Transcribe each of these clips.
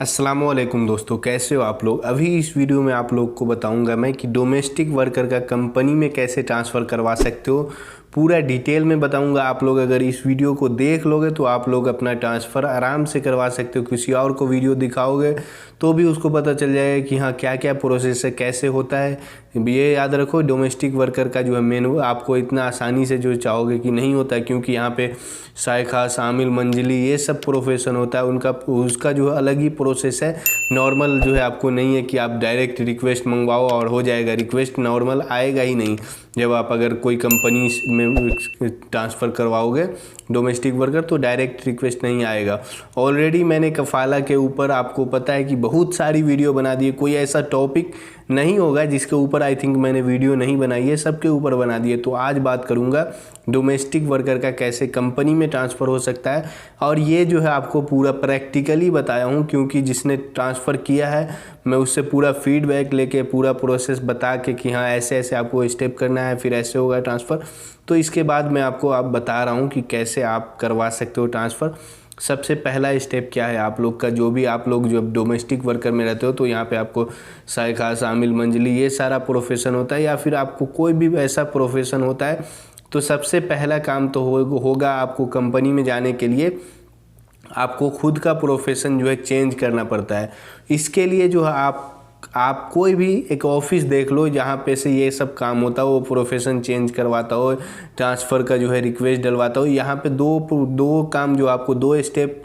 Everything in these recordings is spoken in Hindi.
अस्सलामुअलैकुम दोस्तों, कैसे हो आप लोग। अभी इस वीडियो में आप लोग को बताऊंगा मैं कि डोमेस्टिक वर्कर का कंपनी में कैसे ट्रांसफ़र करवा सकते हो। पूरा डिटेल में बताऊंगा। आप लोग अगर इस वीडियो को देख लोगे तो आप लोग अपना ट्रांसफ़र आराम से करवा सकते हो। किसी और को वीडियो दिखाओगे तो भी उसको पता चल जाएगा कि हाँ क्या क्या प्रोसेस है, कैसे होता है। ये याद रखो, डोमेस्टिक वर्कर का जो है मेनू आपको इतना आसानी से जो चाहोगे कि नहीं होता है, क्योंकि यहाँ पे शाइखा, शामिल, मंजली ये सब प्रोफेशन होता है उनका, उसका जो है अलग ही प्रोसेस है। नॉर्मल जो है आपको नहीं है कि आप डायरेक्ट रिक्वेस्ट मंगवाओ और हो जाएगा। रिक्वेस्ट नॉर्मल आएगा ही नहीं। जब आप अगर कोई कंपनी में ट्रांसफ़र करवाओगे डोमेस्टिक वर्कर तो डायरेक्ट रिक्वेस्ट नहीं आएगा। ऑलरेडी मैंने कफ़ाला के ऊपर आपको पता है कि बहुत सारी वीडियो बना दी है। कोई ऐसा टॉपिक नहीं होगा जिसके ऊपर आई थिंक मैंने वीडियो नहीं बनाई है, सबके ऊपर बना दी है। तो आज बात करूंगा डोमेस्टिक वर्कर का कैसे कंपनी में ट्रांसफ़र हो सकता है। और ये जो है आपको पूरा प्रैक्टिकली बताया हूँ, क्योंकि जिसने ट्रांसफ़र किया है मैं उससे पूरा फीडबैक लेके पूरा प्रोसेस बता के कि हाँ ऐसे ऐसे आपको स्टेप करना है, फिर ऐसे होगा ट्रांसफ़र। तो इसके बाद मैं आपको बता रहा हूँ कि कैसे आप करवा सकते हो ट्रांसफ़र। सबसे पहला स्टेप क्या है, आप लोग का जो भी आप लोग जो डोमेस्टिक वर्कर में रहते हो तो यहाँ पे आपको शाइखा, शामिल, मंजली ये सारा प्रोफेशन होता है, या फिर आपको कोई भी ऐसा प्रोफेशन होता है। तो सबसे पहला काम तो होगा आपको कंपनी में जाने के लिए आपको खुद का प्रोफेशन जो है चेंज करना पड़ता है। इसके लिए जो है आप कोई भी एक ऑफिस देख लो जहाँ पे से ये सब काम होता हो, वो प्रोफेशन चेंज करवाता हो, ट्रांसफ़र का जो है रिक्वेस्ट डलवाता हो। यहाँ पे दो काम जो आपको दो स्टेप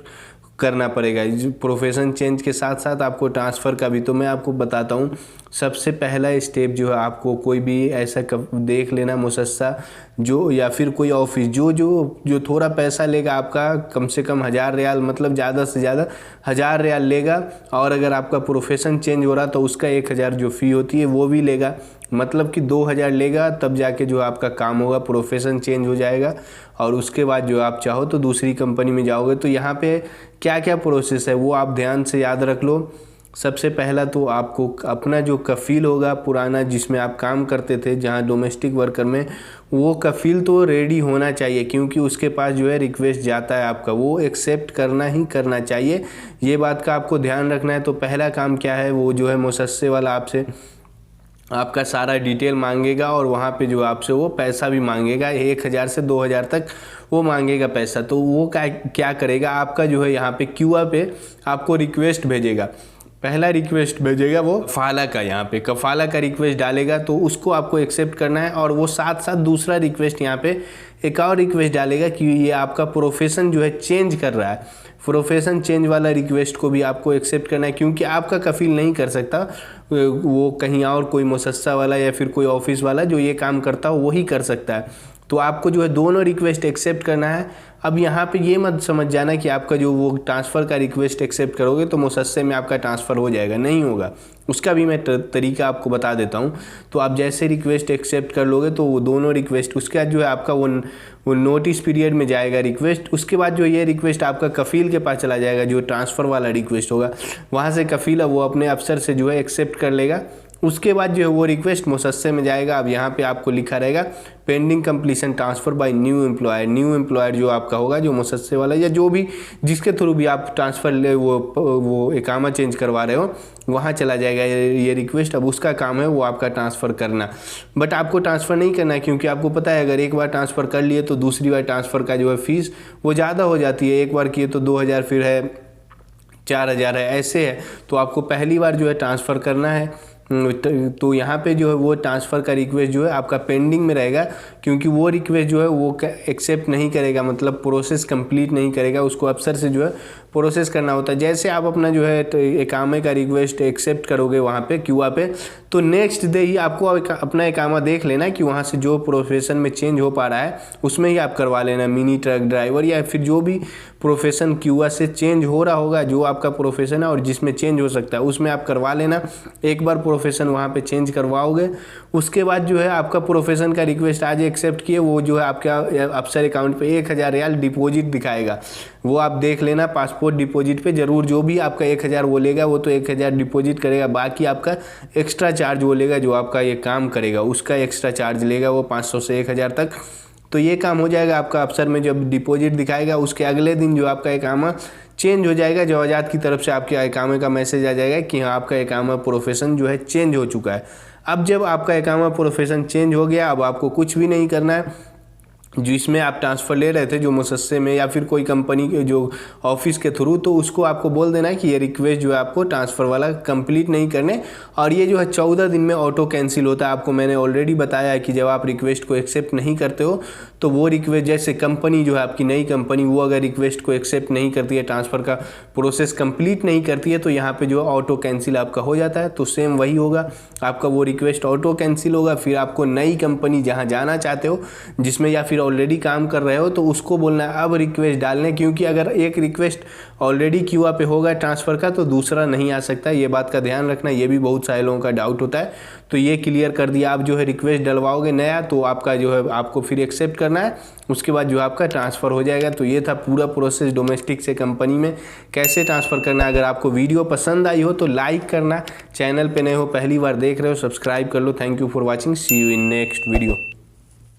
करना पड़ेगा प्रोफेशन चेंज के साथ साथ आपको ट्रांसफ़र का भी। तो मैं आपको बताता हूँ। सबसे पहला स्टेप जो है आपको कोई भी ऐसा देख लेना मुसस्सा जो या फिर कोई ऑफिस जो थोड़ा पैसा लेगा आपका, कम से कम 1000 रियाल, मतलब ज़्यादा से ज़्यादा 1000 रियाल लेगा। और अगर आपका प्रोफेशन चेंज हो रहा तो उसका 1000 जो फ़ी होती है वो भी लेगा, मतलब कि 2000 लेगा। तब जाके जो आपका काम होगा, प्रोफेशन चेंज हो जाएगा और उसके बाद जो आप चाहो तो दूसरी कंपनी में जाओगे। तो यहाँ पे क्या क्या प्रोसेस है वो आप ध्यान से याद रख लो। सबसे पहला तो आपको अपना जो कफ़ील होगा पुराना जिसमें आप काम करते थे जहाँ डोमेस्टिक वर्कर में, वो कफ़ील तो रेडी होना चाहिए, क्योंकि उसके पास जो है रिक्वेस्ट जाता है आपका, वो एक्सेप्ट करना ही करना चाहिए। ये बात का आपको ध्यान रखना है। तो पहला काम क्या है, वो जो है मुसस्से वाला आपसे आपका सारा डिटेल मांगेगा और वहाँ पे जो आपसे वो पैसा भी मांगेगा, 1000 से 2000 तक वो मांगेगा पैसा। तो वो क्या करेगा, आपका जो है यहाँ पे क्यूआ पे आपको रिक्वेस्ट भेजेगा। पहला रिक्वेस्ट भेजेगा वो कफ़ाला का, यहाँ पे कफ़ाला का रिक्वेस्ट डालेगा तो उसको आपको एक्सेप्ट करना है। और वो साथ साथ दूसरा रिक्वेस्ट यहाँ पे एक और रिक्वेस्ट डालेगा कि ये आपका प्रोफेशन जो है चेंज कर रहा है। प्रोफेशन चेंज वाला रिक्वेस्ट को भी आपको एक्सेप्ट करना है, क्योंकि आपका कफ़ील नहीं कर सकता, वो कहीं और कोई मुसस्सा वाला या फिर कोई ऑफिस वाला जो ये काम करता हो वही कर सकता है। तो आपको जो है दोनों रिक्वेस्ट एक्सेप्ट करना है। अब यहाँ पे ये मत समझ जाना कि आपका जो वो ट्रांसफ़र का रिक्वेस्ट एक्सेप्ट करोगे तो मुसस्से में आपका ट्रांसफ़र हो जाएगा, नहीं होगा। उसका भी मैं तरीका आपको बता देता हूँ। तो आप जैसे रिक्वेस्ट एक्सेप्ट कर लोगे तो वो दोनों रिक्वेस्ट, उसके बाद जो है आपका वो नोटिस पीरियड में जाएगा रिक्वेस्ट। उसके बाद जो ये रिक्वेस्ट आपका कफ़ील के पास चला जाएगा, जो ट्रांसफ़र वाला रिक्वेस्ट होगा, वहाँ से कफ़ील वो अपने अफसर से जो है एक्सेप्ट कर लेगा। उसके बाद जो है वो रिक्वेस्ट मुसस्से में जाएगा। अब यहाँ पे आपको लिखा रहेगा pending completion transfer bye new employer. New employer जो आपका होगा, जो मुसस्से वाला या जो भी जिसके थ्रू भी आप ट्रांसफ़र वो इकामा चेंज करवा रहे हो, वहाँ चला जाएगा ये रिक्वेस्ट। अब उसका काम है वो आपका ट्रांसफ़र करना। बट आपको ट्रांसफ़र नहीं करना है, क्योंकि आपको पता है अगर एक बार ट्रांसफ़र कर लिए तो दूसरी बार ट्रांसफ़र का जो है फ़ीस वो ज़्यादा हो जाती है। एक बार किए तो 2000, फिर है 4000 है, ऐसे है। तो आपको पहली बार जो है ट्रांसफ़र करना है। तो यहाँ पे जो है वो ट्रांसफ़र का रिक्वेस्ट जो है आपका पेंडिंग में रहेगा, क्योंकि वो रिक्वेस्ट जो है वो एक्सेप्ट नहीं करेगा, मतलब प्रोसेस कंप्लीट नहीं करेगा। उसको अफसर से जो है प्रोसेस करना होता है। जैसे आप अपना जो है इकामे का रिक्वेस्ट एक्सेप्ट करोगे वहाँ पे क्यूआ पे, तो नेक्स्ट डे ही आपको अपना इकामा देख लेना कि वहाँ से जो प्रोफेशन में चेंज हो पा रहा है उसमें ही आप करवा लेना। मिनी ट्रक ड्राइवर या फिर जो भी प्रोफेशन क्यूआ से चेंज हो रहा होगा, जो आपका प्रोफेशन है और जिसमें चेंज हो सकता है उसमें आप करवा लेना। एक बार प्रोफेशन वहाँ पे चेंज करवाओगे, उसके बाद जो है आपका प्रोफेशन का रिक्वेस्ट आज एक्सेप्ट किए, वो जो है आपका अफसर अकाउंट पे 1000 रियाल डिपॉजिट दिखाएगा। वो आप देख लेना पासपोर्ट डिपॉजिट पे ज़रूर, जो भी आपका 1000 वो लेगा वो तो 1000 डिपॉजिट करेगा। बाकी आपका एक्स्ट्रा चार्ज वो लेगा, जो आपका ये काम करेगा उसका एक्स्ट्रा चार्ज लेगा वो 500 से 1000 तक। तो ये काम हो जाएगा आपका। अफसर में जब डिपॉजिट दिखाएगा उसके अगले दिन जो आपका इकामा चेंज हो जाएगा। जवाजात की तरफ से आपके इकामे का मैसेज आ जाएगा कि हाँ आपका इकामा प्रोफेशन जो है चेंज हो चुका है। अब जब आपका इकामा प्रोफेशन चेंज हो गया, अब आपको कुछ भी नहीं करना है। जिसमें आप ट्रांसफ़र ले रहे थे जो मुसस्से में या फिर कोई कंपनी के जो ऑफिस के थ्रू, तो उसको आपको बोल देना है कि ये रिक्वेस्ट जो है आपको ट्रांसफ़र वाला कंप्लीट नहीं करने, और ये जो है 14 दिन में ऑटो कैंसिल होता है। आपको मैंने ऑलरेडी बताया है कि जब आप रिक्वेस्ट को एक्सेप्ट नहीं करते हो तो वो रिक्वेस्ट, जैसे कंपनी जो है आपकी नई कंपनी, वो अगर रिक्वेस्ट को एक्सेप्ट नहीं करती है, ट्रांसफ़र का प्रोसेस कंप्लीट नहीं करती है, तो यहाँ पे जो ऑटो कैंसिल आपका हो जाता है। तो सेम वही होगा, आपका वो रिक्वेस्ट ऑटो कैंसिल होगा। फिर आपको नई कंपनी जहाँ जाना चाहते हो, जिसमें या फिर ऑलरेडी काम कर रहे हो, तो उसको बोलना है अब रिक्वेस्ट डालने, क्योंकि अगर एक रिक्वेस्ट ऑलरेडी क्यूआ पे होगा ट्रांसफ़र का तो दूसरा नहीं आ सकता। ये बात का ध्यान रखना, ये भी बहुत सारे लोगों का डाउट होता है, तो ये क्लियर कर दिया। आप जो है रिक्वेस्ट डलवाओगे नया, तो आपका जो है आपको फिर एक्सेप्ट करना है, उसके बाद जो आपका ट्रांसफ़र हो जाएगा। तो ये था पूरा प्रोसेस डोमेस्टिक से कंपनी में कैसे ट्रांसफ़र करना है। अगर आपको वीडियो पसंद आई हो तो लाइक करना, चैनल पे नए हो पहली बार देख रहे हो सब्सक्राइब कर लो। Thank you for watching, see you in next video.